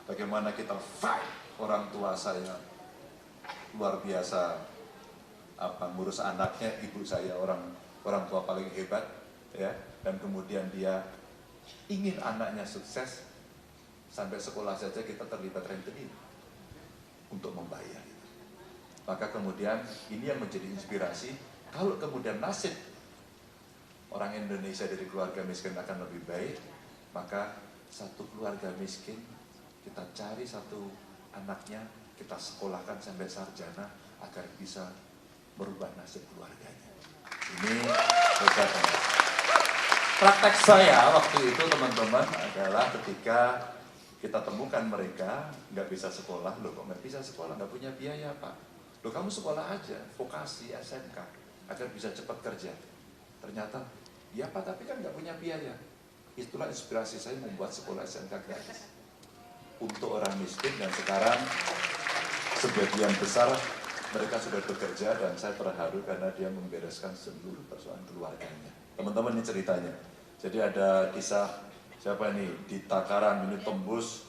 bagaimana kita fight orang tua saya luar biasa ngurus anaknya, ibu saya orang tua paling hebat ya, dan kemudian dia ingin anaknya sukses, sampai sekolah saja kita terlibat rentenir untuk membayar. Maka kemudian ini yang menjadi inspirasi, kalau kemudian nasib orang Indonesia dari keluarga miskin akan lebih baik, maka satu keluarga miskin kita cari satu anaknya, kita sekolahkan sampai sarjana agar bisa merubah nasib keluarganya. Ini praktek saya waktu itu teman-teman adalah ketika kita temukan mereka nggak bisa sekolah. Loh kok nggak bisa sekolah, nggak punya biaya Pak? Loh kamu sekolah aja, vokasi, SMK, agar bisa cepat kerja. Ternyata, ya Pak tapi kan nggak punya biaya. Itulah inspirasi saya membuat sekolah SMK gratis untuk orang miskin, dan sekarang sebagian besar mereka sudah bekerja, dan saya terharu karena dia membereskan seluruh persoalan keluarganya. Teman-teman ini ceritanya. Jadi ada kisah siapa ini di Takaran, ini tembus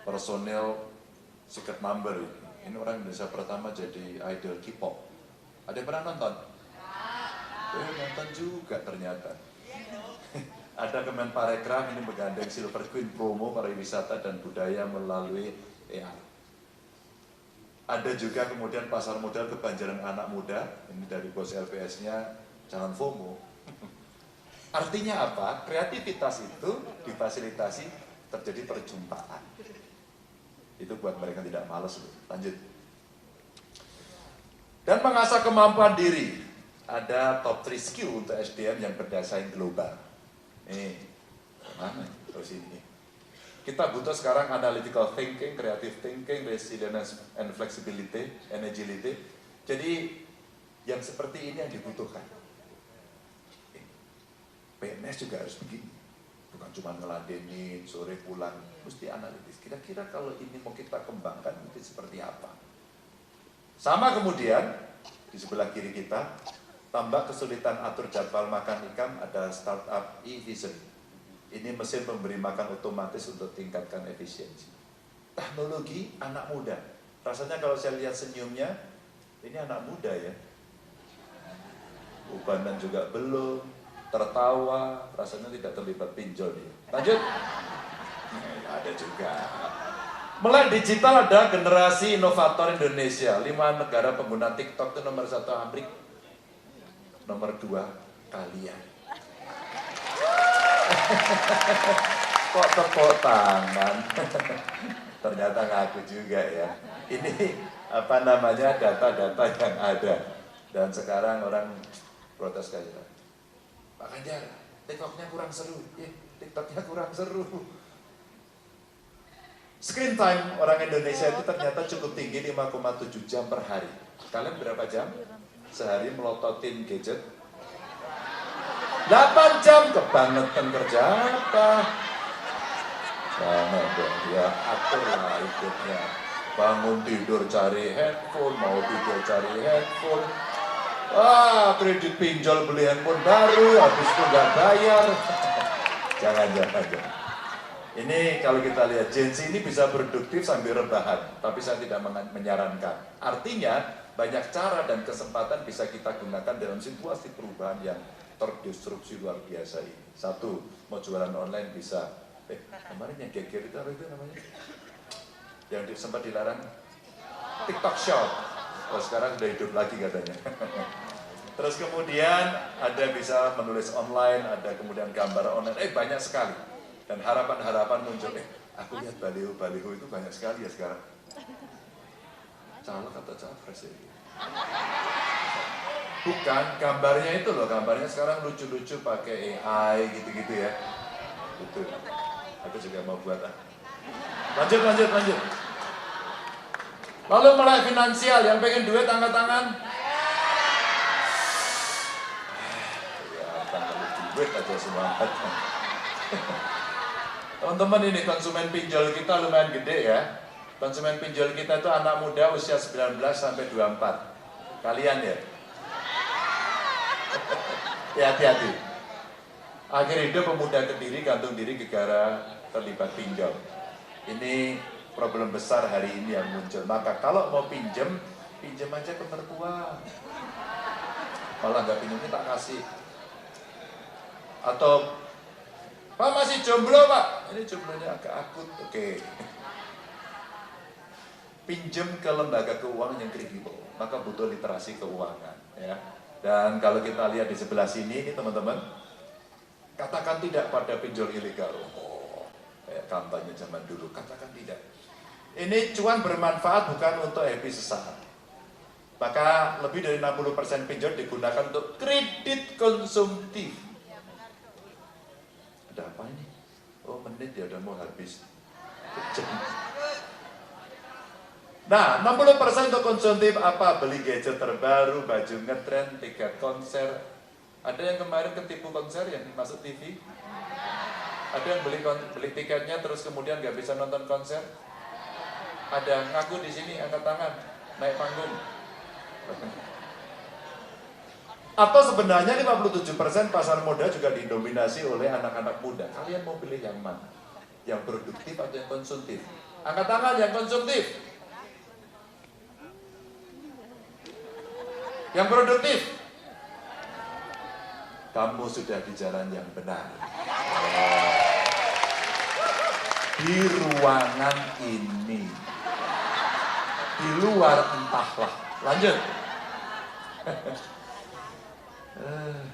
personel secret number ini. Ini orang Indonesia pertama jadi idol K-pop. Ada yang pernah nonton? Nonton juga ternyata. Ada Kemenparekraf ini menggandeng Silver Queen promo pariwisata dan budaya melalui ER. Ada juga kemudian pasar modal kebanjaran anak muda, ini dari bos LPS-nya, jangan FOMO. Artinya apa? Kreativitas itu difasilitasi, terjadi perjumpaan. Itu buat mereka tidak malas. Lanjut. Dan mengasah kemampuan diri. Ada top 3 skill untuk SDM yang berdasarkan global. Mana? Terus ini. Kita butuh sekarang analytical thinking, creative thinking, resilience and flexibility, agility. Jadi yang seperti ini yang dibutuhkan. PNS juga harus begini. Bukan cuma ngeladenin, sore pulang, mesti analitis. Kira-kira kalau ini mau kita kembangkan, mungkin seperti apa? Sama kemudian, di sebelah kiri kita, tambah kesulitan atur jadwal makan ikan, ada startup e-vision. Ini mesin memberi makan otomatis untuk tingkatkan efisiensi. Teknologi anak muda. Rasanya kalau saya lihat senyumnya, ini anak muda ya. Ubanan juga belum, tertawa, rasanya tidak terlibat pinjol dia. Lanjut. Ada juga. Melek digital ada generasi inovator Indonesia. 5 negara pengguna TikTok itu nomor 1 Amerika. Nomor 2 kalian. Kok tepuk tangan? Ternyata ngaku juga ya. Ini apa namanya data-data yang ada. Dan sekarang orang protes kayak Pak Ganjar, TikToknya kurang seru. TikToknya kurang seru. Screen time orang Indonesia itu ternyata cukup tinggi, 5,7 jam per hari. Kalian berapa jam sehari melototin gadget? 8 jam kebangetan kerja apa? Jangan dong, ya aturlah hidupnya. Bangun tidur cari handphone, mau tidur cari handphone. Wah, kredit pinjol beli handphone baru, habis itu nggak bayar. Jangan. Ini kalau kita lihat Gen Z ini bisa produktif sambil rebahan, tapi saya tidak menyarankan. Artinya banyak cara dan kesempatan bisa kita gunakan dalam situasi perubahan yang terdisrupsi luar biasa ini. 1, mau jualan online bisa. Kemarin yang geger itu apa itu namanya? Yang sempat dilarang TikTok Shop. Oh, sekarang sudah hidup lagi katanya. Terus kemudian ada bisa menulis online, ada kemudian gambar online, banyak sekali. Dan harapan-harapan muncul, aku lihat baliho-baliho itu banyak sekali ya sekarang. Caleg atau capres ya? Bukan, gambarnya itu loh, gambarnya sekarang lucu-lucu pakai AI gitu-gitu ya. Itu, aku juga mau buat. Lanjut. Lalu melek finansial, yang pengen duit angkat tangan. Ya, tangan duit aja semangat. Teman-teman ini konsumen pinjol kita lumayan gede ya. Konsumen pinjol kita itu anak muda usia 19 sampai 24. Kalian ya? Hati-hati. Akhir hidup pemuda Kediri gantung diri gara terlibat pinjol. Ini problem besar hari ini yang muncul. Maka kalau mau pinjem aja ke mertua. Malah nggak pinjem tak kasih. Atau Pak masih jomblo Pak, ini jomblonya agak akut, oke. Pinjem ke lembaga keuangan yang kredibel, maka butuh literasi keuangan, ya. Dan kalau kita lihat di sebelah sini, ini teman-teman, katakan tidak pada pinjol ilegal. Oh, kayak kampanye zaman dulu, katakan tidak. Ini cuan bermanfaat bukan untuk happy sesaat. Maka lebih dari 60% pinjol digunakan untuk kredit konsumtif. Ada apa ini? Oh menit ya udah mau habis. Nah 60% untuk konsumtif apa? Beli gadget terbaru, baju ngetren, tiket konser. Ada yang kemarin ketipu konser yang masuk TV? Ada yang beli tiketnya terus kemudian nggak bisa nonton konser? Ada ngaku di sini angkat tangan naik panggung. Atau sebenarnya 57% pasar modal juga didominasi oleh anak-anak muda. Kalian mau pilih yang mana? Yang produktif atau yang konsumtif? Angkat tangan yang konsumtif. Yang produktif. Kamu sudah di jalan yang benar. Di ruangan ini. Di luar entahlah. Lanjut.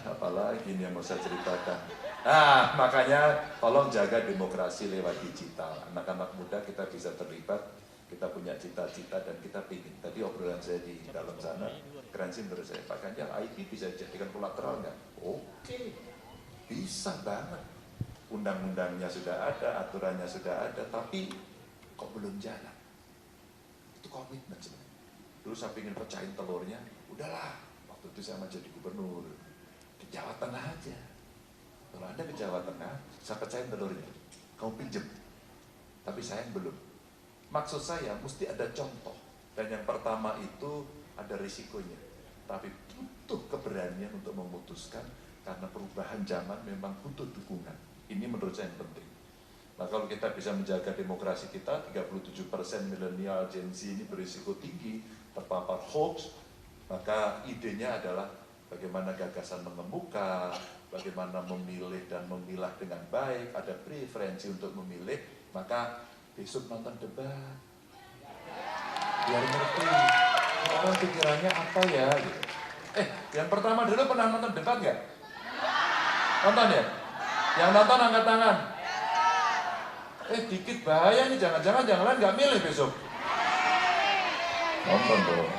Apalagi ini yang mau saya ceritakan. Nah, makanya tolong jaga demokrasi lewat digital. Anak-anak muda kita bisa terlibat, kita punya cita-cita dan kita pingin. Tadi obrolan saya di dalam sana, keren sih menurut saya. Pak Ganjar, IT bisa dijadikan kolateral nggak? Oke, bisa banget. Undang-undangnya sudah ada, aturannya sudah ada, tapi kok belum jalan? Itu komitmen sebenarnya. Dulu saya pingin pecahin telurnya, udahlah. Waktu itu saya mau jadi gubernur di Jawa Tengah aja. Kalau Anda ke Jawa Tengah, saya pecahin telurnya, kamu pinjem. Tapi saya belum. Maksud saya mesti ada contoh. Dan yang pertama itu ada risikonya. Tapi butuh keberanian untuk memutuskan karena perubahan zaman memang butuh dukungan. Ini menurut saya yang penting. Nah kalau kita bisa menjaga demokrasi kita, 37% milenial Gen Z ini berisiko tinggi terpapar hoax, maka idenya adalah bagaimana gagasan mengemuka, bagaimana memilih dan memilah dengan baik, ada preferensi untuk memilih, maka besok nonton debat. Biar ngerti, orang pikirannya apa ya gitu. Yang pertama dulu pernah nonton debat nggak? Nonton ya? Yang nonton angkat tangan. Dikit bahaya nih, jangan-jangan yang lain nggak milih besok. Nonton dong.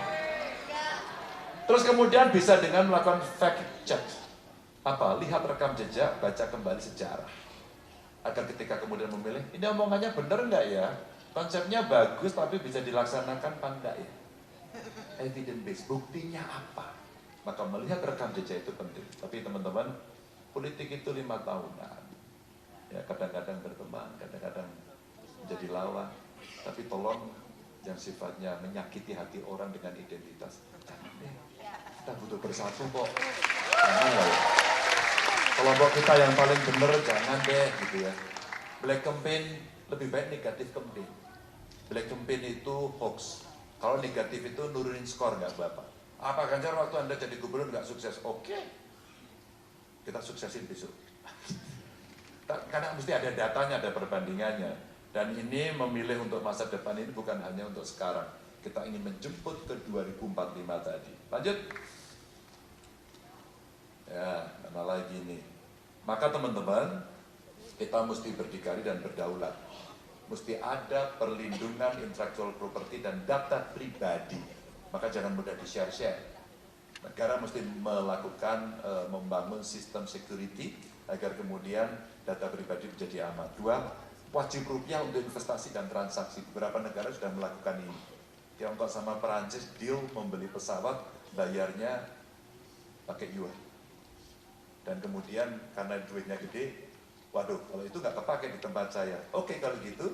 Terus kemudian bisa dengan melakukan fact check. Apa? Lihat rekam jejak, baca kembali sejarah. Agar ketika kemudian memilih, ini omongannya benar nggak ya? Konsepnya bagus tapi bisa dilaksanakan apa enggak ya? Evidence based, buktinya apa? Maka melihat rekam jejak itu penting. Tapi teman-teman, politik itu 5 tahunan. Ya kadang-kadang berteman, kadang-kadang menjadi lawan. Tapi tolong yang sifatnya menyakiti hati orang dengan identitas. Jangan deh. Kita butuh bersatu kok. Jangan lah ya. Kelompok kita yang paling benar jangan deh gitu ya. Black campaign lebih baik negatif campaign. Black campaign itu hoax. Kalau negatif itu nurunin skor nggak Bapak? Apa Ganjar waktu Anda jadi gubernur nggak sukses? Oke. Kita suksesin besok. Karena mesti ada datanya, ada perbandingannya. Dan ini memilih untuk masa depan ini bukan hanya untuk sekarang. Kita ingin menjemput ke 2045 tadi. Lanjut. Ya, mana lagi nih. Maka teman-teman, kita mesti berdikari dan berdaulat. Mesti ada perlindungan intellectual property dan data pribadi. Maka jangan mudah di-share-share. Negara mesti melakukan, membangun sistem security agar kemudian data pribadi menjadi aman. 2, wajib rupiah untuk investasi dan transaksi. Beberapa negara sudah melakukan ini. Tiongkok sama Perancis deal membeli pesawat, bayarnya pakai yuan. Dan kemudian karena duitnya gede, waduh kalau itu nggak kepake di tempat saya. Oke kalau gitu,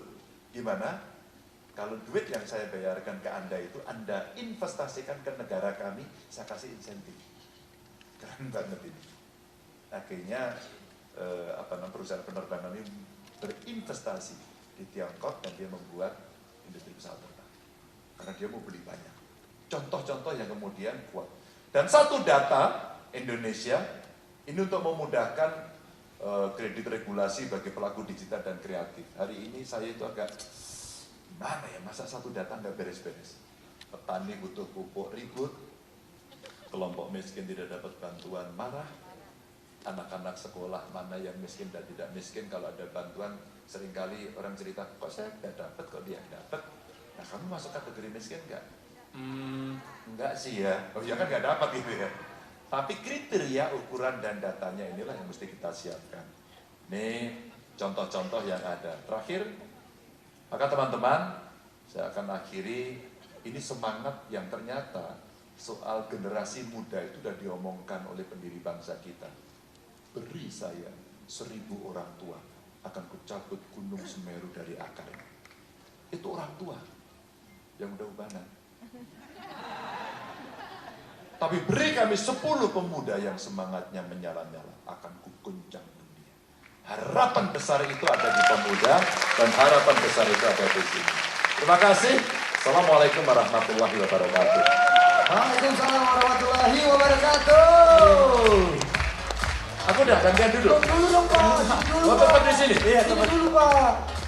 gimana? Kalau duit yang saya bayarkan ke Anda itu, Anda investasikan ke negara kami, saya kasih insentif. Keren banget ini. Akhirnya perusahaan penerbangan ini berinvestasi di Tiongkok dan dia membuat industri pesawat terbang. Karena dia mau beli banyak. Contoh-contoh yang kemudian kuat. Dan satu data Indonesia, ini untuk memudahkan kredit regulasi bagi pelaku digital dan kreatif. Hari ini saya itu agak, mana ya, masa satu data nggak beres-beres. Petani butuh pupuk ribut, kelompok miskin tidak dapat bantuan marah, anak-anak sekolah mana yang miskin dan tidak miskin, kalau ada bantuan seringkali orang cerita, kok saya nggak dapat, kok dia dapat. Nah kamu masuk kategori miskin nggak? Enggak sih ya, oh ya kan nggak dapat gitu ya. Tapi kriteria, ukuran, dan datanya inilah yang mesti kita siapkan. Ini contoh-contoh yang ada. Terakhir, maka teman-teman, saya akan akhiri, ini semangat yang ternyata soal generasi muda itu sudah diomongkan oleh pendiri bangsa kita. Beri saya 1000 orang tua, akan kucabut gunung Semeru dari akarnya. Itu orang tua yang udah ubanan. Tapi beri kami 10 pemuda yang semangatnya menyala-nyala, akan kuguncang dunia. Harapan besar itu ada di pemuda, dan harapan besar itu ada di sini. Terima kasih. Assalamualaikum warahmatullahi wabarakatuh. Waalaikumsalam warahmatullahi wabarakatuh. Aku udah gantian dulu. Dulu dong Pak. Dulu Oh, Pak. tetap di sini. Iya, dulu Pak.